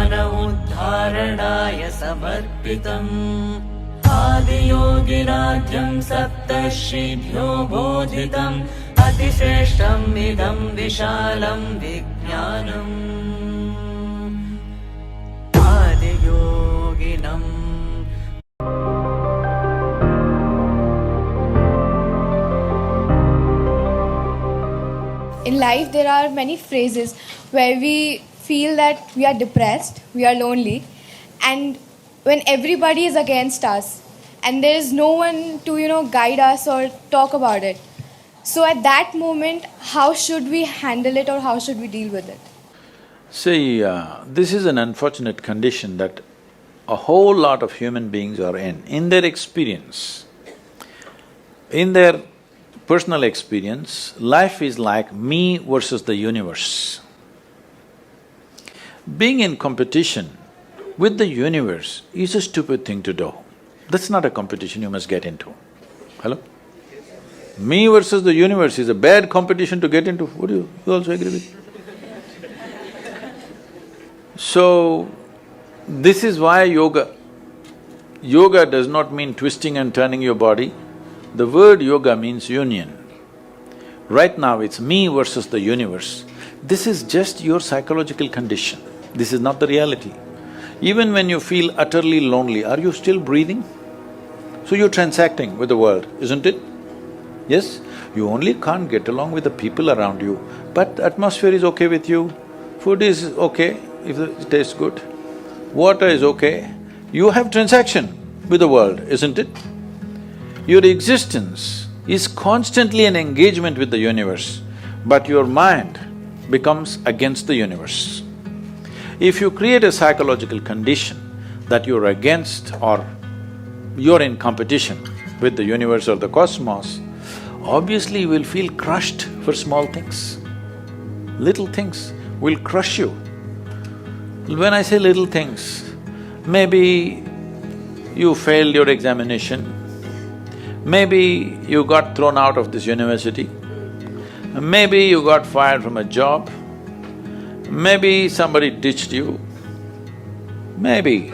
ज्ञान उद्धारणाय समर्पितम् आदियोगिराज्यं सप्तर्षिभ्यो बोधितम् अतिश्रेष्ठम् इदं विशालं विज्ञानम् आदियोगिनम्। In life, there are many phases where we feel that we are depressed, we are lonely, and when everybody is against us, and there is no one to guide us or talk about it. So at that moment, how should we handle it or how should we deal with it? See, this is an unfortunate condition that a whole lot of human beings are in their experience. In their personal experience, life is like me versus the universe. Being in competition with the universe is a stupid thing to do. That's not a competition you must get into. Hello? Me versus the universe is a bad competition to get into. Would you also agree with me? So, this is why yoga. Yoga does not mean twisting and turning your body. The word yoga means union. Right now it's me versus the universe. This is just your psychological condition. This is not the reality. Even when you feel utterly lonely, are you still breathing? So you're transacting with the world, isn't it? Yes? You only can't get along with the people around you, but the atmosphere is okay with you, food is okay if it tastes good, water is okay. You have transaction with the world, isn't it? Your existence is constantly an engagement with the universe, but your mind becomes against the universe. If you create a psychological condition that you're against or you're in competition with the universe or the cosmos, obviously you will feel crushed for small things. Little things will crush you. When I say little things, maybe you failed your examination, maybe you got thrown out of this university, maybe you got fired from a job, maybe somebody ditched you, maybe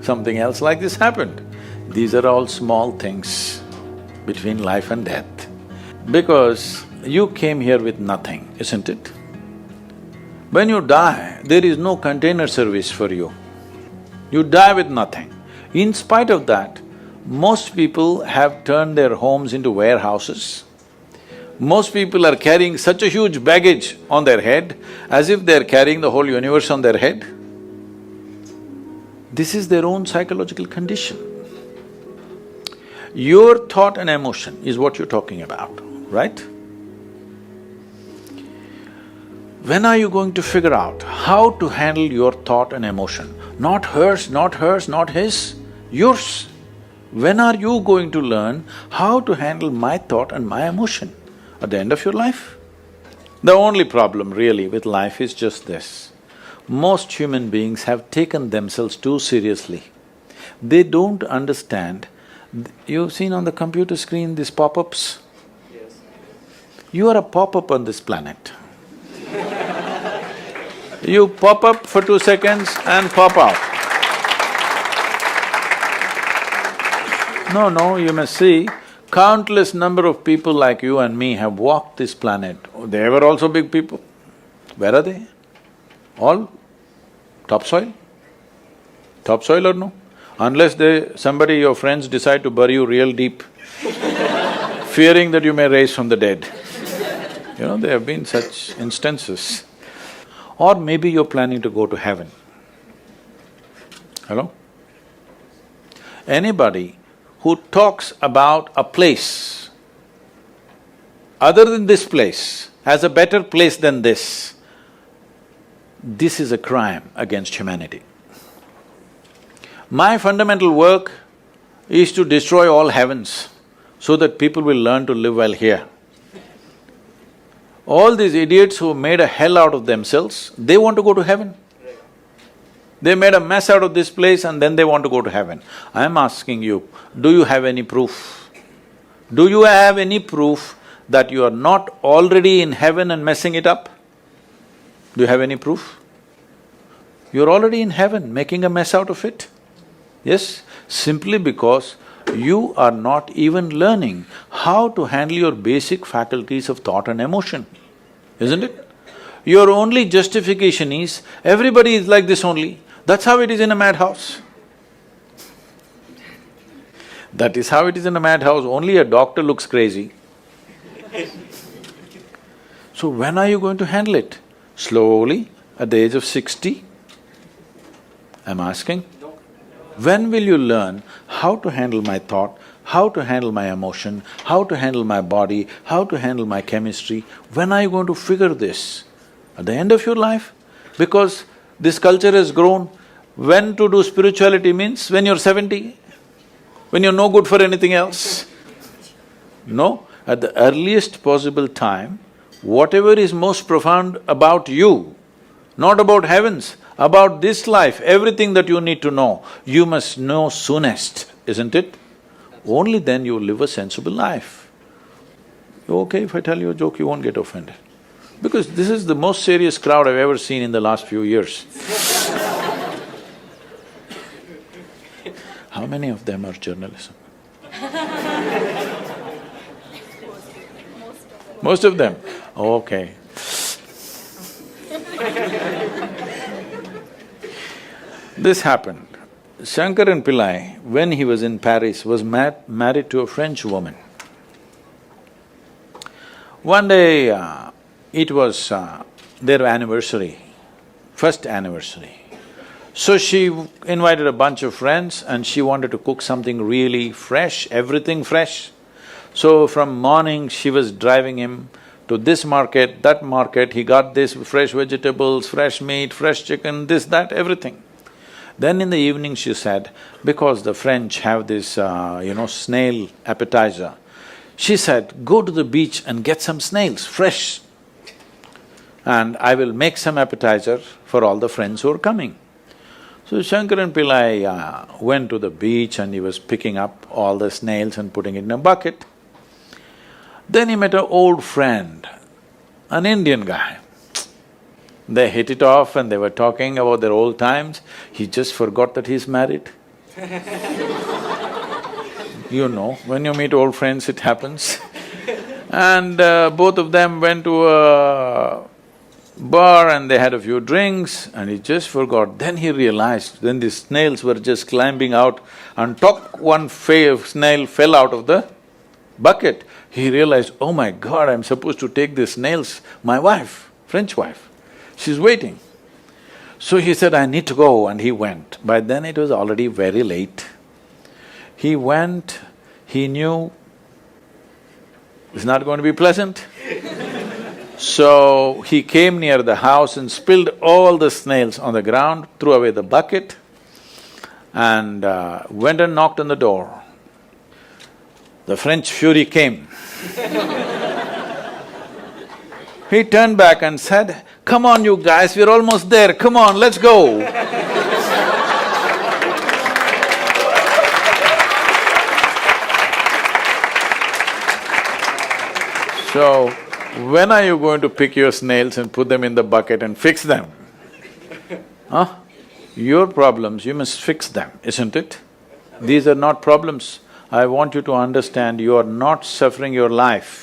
something else like this happened. These are all small things between life and death. Because you came here with nothing, isn't it? When you die, there is no container service for you. You die with nothing. In spite of that, most people have turned their homes into warehouses. Most people are carrying such a huge baggage on their head as if they're carrying the whole universe on their head. This is their own psychological condition. Your thought and emotion is what you're talking about, right? When are you going to figure out how to handle your thought and emotion? Not hers, not hers, not his, yours. When are you going to learn how to handle my thought and my emotion? At the end of your life? The only problem really with life is just this. Most human beings have taken themselves too seriously. They don't understand. You've seen on the computer screen these pop-ups? Yes. You are a pop-up on this planet. You pop up for 2 seconds and pop out. No, you must see, countless number of people like you and me have walked this planet. They were also big people. Where are they? All topsoil? Topsoil or no? Unless somebody, your friends decide to bury you real deep, fearing that you may rise from the dead. There have been such instances. Or maybe you're planning to go to heaven. Hello? Anybody who talks about a place other than this place as a better place than this is a crime against humanity. My fundamental work is to destroy all heavens so that people will learn to live well here. All these idiots who made a hell out of themselves, they want to go to heaven. They made a mess out of this place and then they want to go to heaven. I am asking you, do you have any proof? Do you have any proof that you are not already in heaven and messing it up? Do you have any proof? You're already in heaven, making a mess out of it. Yes, simply because you are not even learning how to handle your basic faculties of thought and emotion, isn't it? Your only justification is, everybody is like this only. That's how it is in a madhouse. That is how it is in a madhouse, only a doctor looks crazy. So when are you going to handle it? Slowly, at the age of 60? I'm asking. When will you learn how to handle my thought, how to handle my emotion, how to handle my body, how to handle my chemistry? When are you going to figure this? At the end of your life? Because this culture has grown, when to do spirituality means when you're 70, when you're no good for anything else. No, at the earliest possible time, whatever is most profound about you, not about heavens, about this life, everything that you need to know, you must know soonest, isn't it? Only then you will live a sensible life. Okay, if I tell you a joke, you won't get offended. Because this is the most serious crowd I've ever seen in the last few years. How many of them are journalism? Most of them? Okay. This happened. Shankaran Pillai, when he was in Paris, was married to a French woman. One day, it was their anniversary, first anniversary. So she invited a bunch of friends and she wanted to cook something really fresh, everything fresh. So from morning she was driving him to this market, that market, he got this fresh vegetables, fresh meat, fresh chicken, this, that, everything. Then in the evening she said, because the French have this, snail appetizer, she said, go to the beach and get some snails, fresh, and I will make some appetizer for all the friends who are coming. So Shankaran Pillai went to the beach and he was picking up all the snails and putting it in a bucket. Then he met an old friend, an Indian guy. They hit it off and they were talking about their old times. He just forgot that he's married. You know, when you meet old friends, it happens. And both of them went to a bar and they had a few drinks and he just forgot. Then he realized, then the snails were just climbing out and one snail fell out of the bucket. He realized, oh my God, I'm supposed to take these snails, my wife, French wife, she's waiting. So he said, I need to go, and he went. By then it was already very late. He went, he knew it's not going to be pleasant. So he came near the house and spilled all the snails on the ground, threw away the bucket and went and knocked on the door. The French fury came. He turned back and said, come on you guys, we're almost there, come on, let's go. So, when are you going to pick your snails and put them in the bucket and fix them? Huh? Your problems, you must fix them, isn't it? These are not problems. I want you to understand, you are not suffering your life.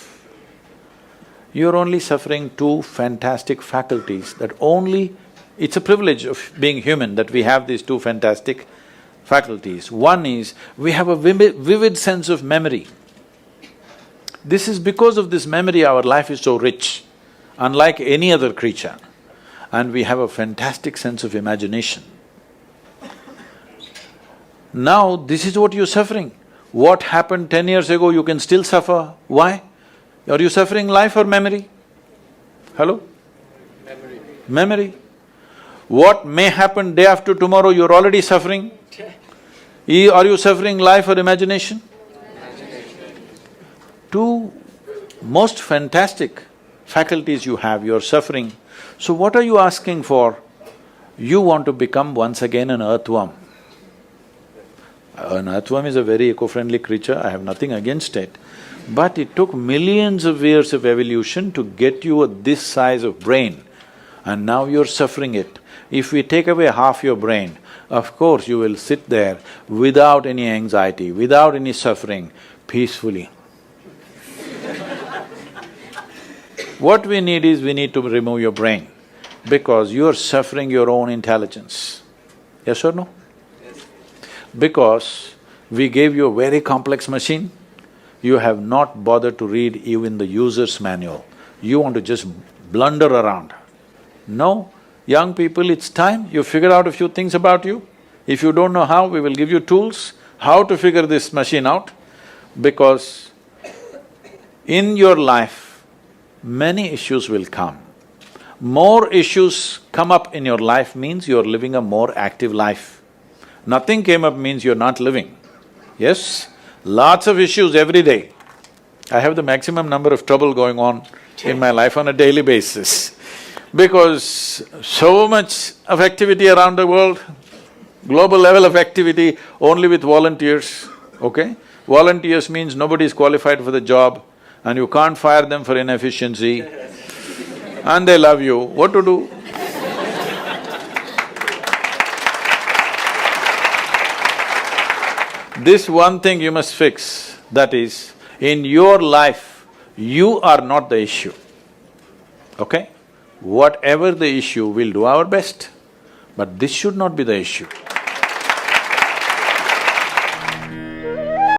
You're only suffering two fantastic faculties that only… It's a privilege of being human that we have these two fantastic faculties. One is, we have a vivid sense of memory. This is because of this memory our life is so rich, unlike any other creature. And we have a fantastic sense of imagination. Now, this is what you're suffering. What happened 10 years ago, you can still suffer. Why? Are you suffering life or memory? Hello? Memory. Memory. What may happen day after tomorrow, you're already suffering. Are you suffering life or imagination? Two most fantastic faculties you have, you're suffering. So what are you asking for? You want to become once again an earthworm. An earthworm is a very eco-friendly creature, I have nothing against it. But it took millions of years of evolution to get you this size of brain, and now you're suffering it. If we take away half your brain, of course you will sit there without any anxiety, without any suffering, peacefully. What we need is, we need to remove your brain, because you are suffering your own intelligence. Yes or no? Yes. Because we gave you a very complex machine, you have not bothered to read even the user's manual. You want to just blunder around. No, young people, it's time you figure out a few things about you. If you don't know how, we will give you tools how to figure this machine out, because in your life, many issues will come. More issues come up in your life means you're living a more active life. Nothing came up means you're not living. Yes? Lots of issues every day. I have the maximum number of trouble going on in my life on a daily basis, because so much of activity around the world, global level of activity only with volunteers, okay? Volunteers means nobody is qualified for the job and you can't fire them for inefficiency and they love you, what to do? This one thing you must fix, that is, in your life, you are not the issue, okay? Whatever the issue, we'll do our best, but this should not be the issue.